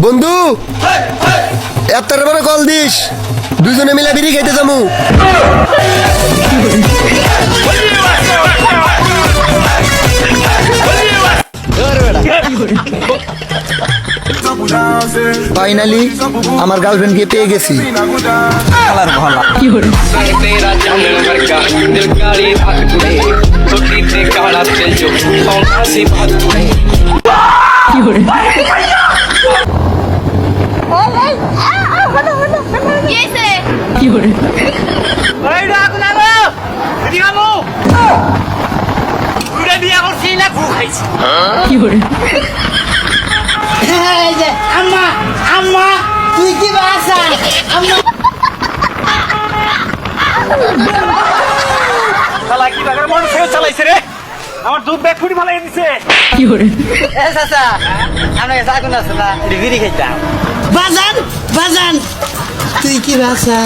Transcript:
বন্ধু এত বড় কল দিস, দুজনে মিলে বিড়ি খাইতে যামু। ফাইনালি আমার গার্লফ্রেন্ডকে পেয়ে গেছি। আম্মা আম্মা তুই কি বাসা আম্মা শালা কি বাগের মন ফেল চালাইছে রে, আমার দুধ ব্যাগ ফুটি ফালাই দিছে। এ চাচা আমরা সাগুন আছে না বিড়ি খাইতাম। বাজান বাজান তুই কি বাসা